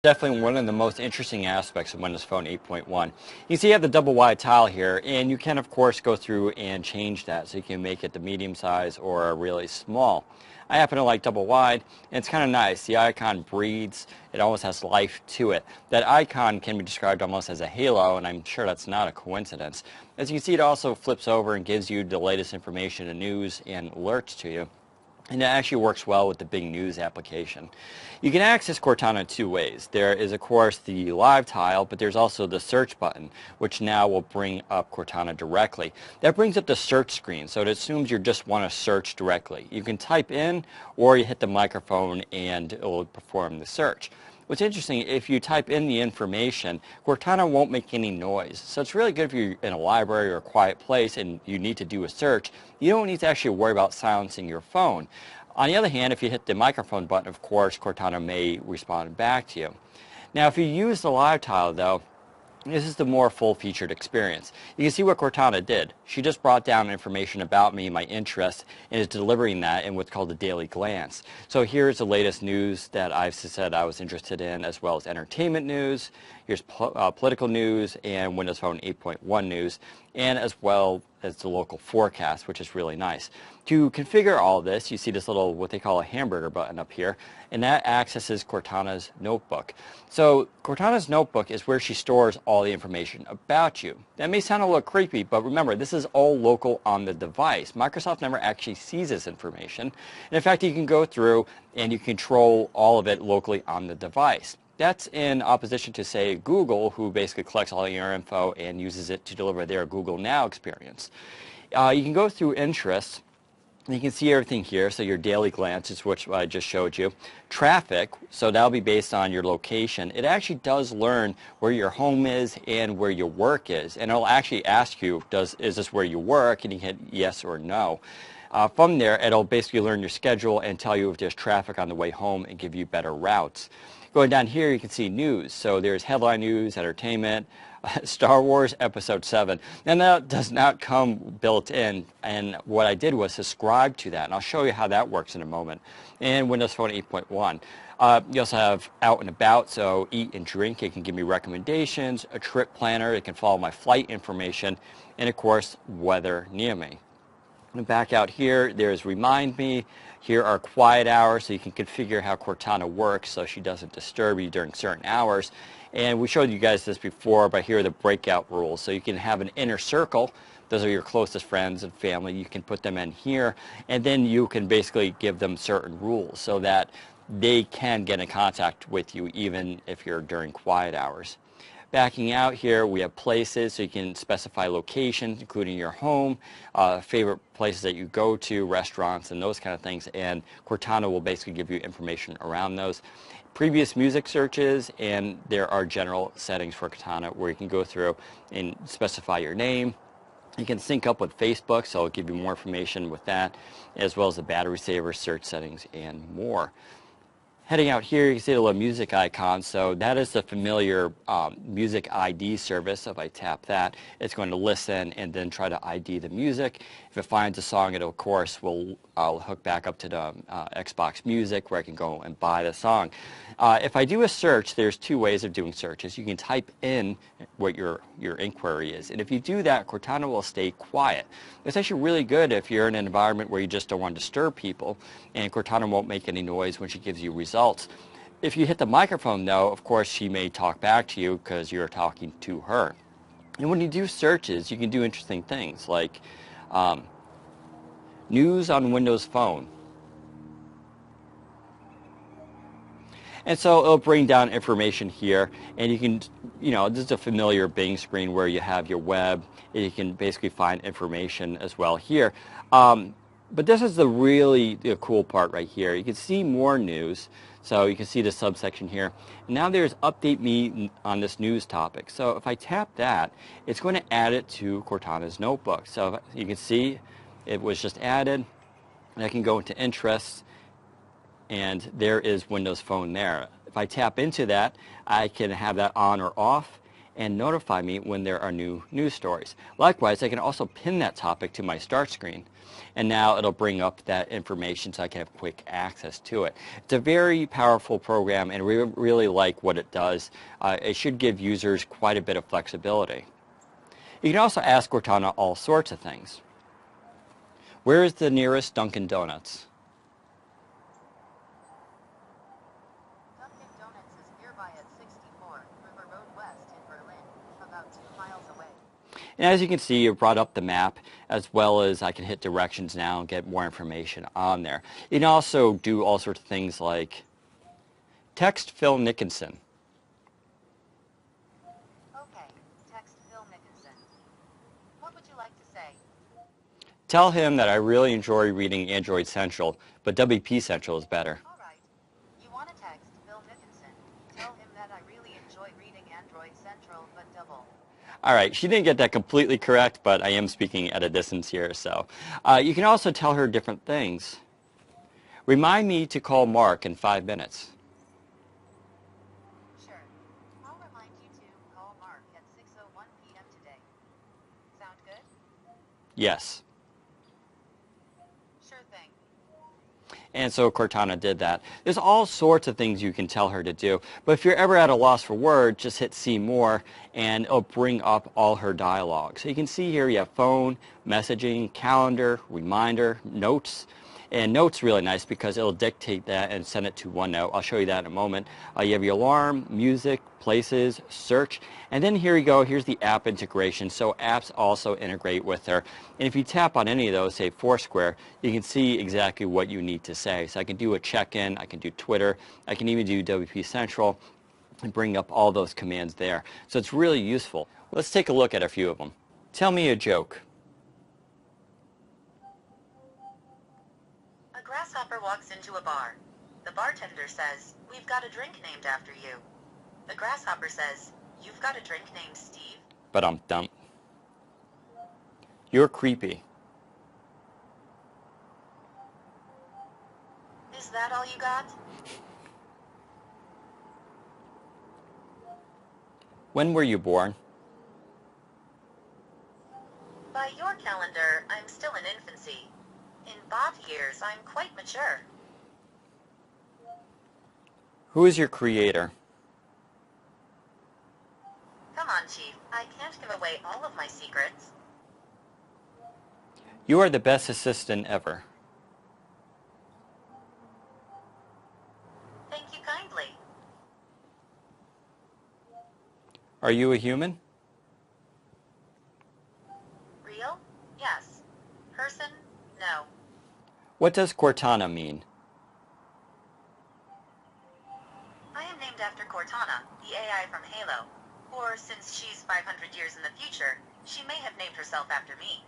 Definitely one of the most interesting aspects of Windows Phone 8.1. You see you have the double wide tile here, and you can of course go through and change that so you can make it the medium size or really small. I happen to like double wide, and it's kind of nice. The icon breathes, it almost has life to it. That icon can be described almost as a halo, and I'm sure that's not a coincidence. As you can see, it also flips over and gives you the latest information and news and alerts to you. And that actually works well with the Bing News application. You can access Cortana two ways. There is, of course, the live tile, but there's also the search button, which now will bring up Cortana directly. That brings up the search screen, so it assumes you just want to search directly. You can type in, or you hit the microphone and it will perform the search. What's interesting, if you type in the information, Cortana won't make any noise. So it's really good if you're in a library or a quiet place and you need to do a search. You don't need to actually worry about silencing your phone. On the other hand, if you hit the microphone button, of course, Cortana may respond back to you. Now, if you use the live tile, though, this is the more full-featured experience. You can see what Cortana did. She just brought down information about me, my interests, and is delivering that in what's called a daily glance. So here's the latest news that I've said I was interested in, as well as entertainment news. Here's political news and Windows Phone 8.1 news, and as well as the local forecast, which is really nice. To configure all this, you see this little, what they call a hamburger button up here, and that accesses Cortana's notebook. So Cortana's notebook is where she stores all the information about you. That may sound a little creepy, but remember, this is all local on the device. Microsoft never actually sees this information. And in fact, you can go through and you control all of it locally on the device. That's in opposition to, say, Google, who basically collects all your info and uses it to deliver their Google Now experience. You can go through interests. You can see everything here, so your daily glance is which I just showed you. Traffic, so that'll be based on your location. It actually does learn where your home is and where your work is. And it'll actually ask you, is this where you work? And you hit yes or no. From there, it'll basically learn your schedule and tell you if there's traffic on the way home and give you better routes. Going down here, you can see news. So there's headline news, entertainment, Star Wars Episode 7. And that does not come built in. And what I did was subscribe to that. And I'll show you how that works in a moment. And Windows Phone 8.1. You also have out and about, so eat and drink. It can give me recommendations, a trip planner. It can follow my flight information. And, of course, weather near me. And back out here, there's Remind Me. Here are quiet hours, so you can configure how Cortana works so she doesn't disturb you during certain hours. And we showed you guys this before, but here are the breakout rules. So you can have an inner circle. Those are your closest friends and family. You can put them in here, and then you can basically give them certain rules so that they can get in contact with you even if you're during quiet hours. Backing out here, we have places, so you can specify locations, including your home, favorite places that you go to, restaurants, and those kind of things. And Cortana will basically give you information around those. Previous music searches, and there are general settings for Cortana where you can go through and specify your name. You can sync up with Facebook, so it'll give you more information with that, as well as the battery saver, search settings, and more. Heading out here, you can see the little music icon. So that is the familiar music ID service. So if I tap that, it's going to listen and then try to ID the music. If it finds a song, it, of course, will hook back up to the Xbox Music where I can go and buy the song. If I do a search, there's two ways of doing searches. You can type in what your inquiry is. And if you do that, Cortana will stay quiet. It's actually really good if you're in an environment where you just don't want to disturb people, and Cortana won't make any noise when she gives you results. If you hit the microphone, though, of course, she may talk back to you because you're talking to her. And when you do searches, you can do interesting things like news on Windows Phone. And so it'll bring down information here, and you can, this is a familiar Bing screen where you have your web, and you can basically find information as well here. But this is the cool part right here. You can see more news, so you can see the subsection here. And now there's Update Me on this news topic. So if I tap that, it's going to add it to Cortana's notebook. So you can see it was just added, and I can go into Interests, and there is Windows Phone there. If I tap into that, I can have that on or off, and notify me when there are new news stories. Likewise, I can also pin that topic to my start screen, and now it'll bring up that information so I can have quick access to it. It's a very powerful program, and we really like what it does. It should give users quite a bit of flexibility. You can also ask Cortana all sorts of things. Where is the nearest Dunkin' Donuts? Dunkin' Donuts is nearby at 64 River Road West in Berlin, about 2 miles away. And as you can see, you've brought up the map, as well as I can hit directions now and get more information on there. You can also do all sorts of things like text Phil Nickinson. Okay, text Phil Nickinson. What would you like to say? Tell him that I really enjoy reading Android Central, but WP Central is better. All right. You want to text Phil Nickinson. Tell him that I really enjoy reading Android Central, but double. All right, she didn't get that completely correct, but I am speaking at a distance here, so. You can also tell her different things. Remind me to call Mark in 5 minutes. Sure. I'll remind you to call Mark at 6:01 p.m. today. Sound good? Yes. Sure thing. And so Cortana did that. There's all sorts of things you can tell her to do, but if you're ever at a loss for words, just hit see more and it'll bring up all her dialogue. So you can see here you have phone, messaging, calendar, reminder, notes. And notes really nice because it'll dictate that and send it to OneNote. I'll show you that in a moment. You have your alarm, music, places, search, and then here you go. Here's the app integration. So apps also integrate with her. And if you tap on any of those, say Foursquare, you can see exactly what you need to say. So I can do a check-in, I can do Twitter, I can even do WP Central and bring up all those commands there. So it's really useful. Let's take a look at a few of them. Tell me a joke. A grasshopper walks into a bar. The bartender says, "We've got a drink named after you." The grasshopper says, "You've got a drink named Steve?" But I'm dumb. You're creepy. Is that all you got? When were you born? By your calendar, I'm still in infancy. In Bob years, I'm quite mature. Who is your creator? Come on, Chief. I can't give away all of my secrets. You are the best assistant ever. Thank you kindly. Are you a human? Real? Yes. Person? No. What does Cortana mean? I am named after Cortana, the AI from Halo. Or since she's 500 years in the future, she may have named herself after me.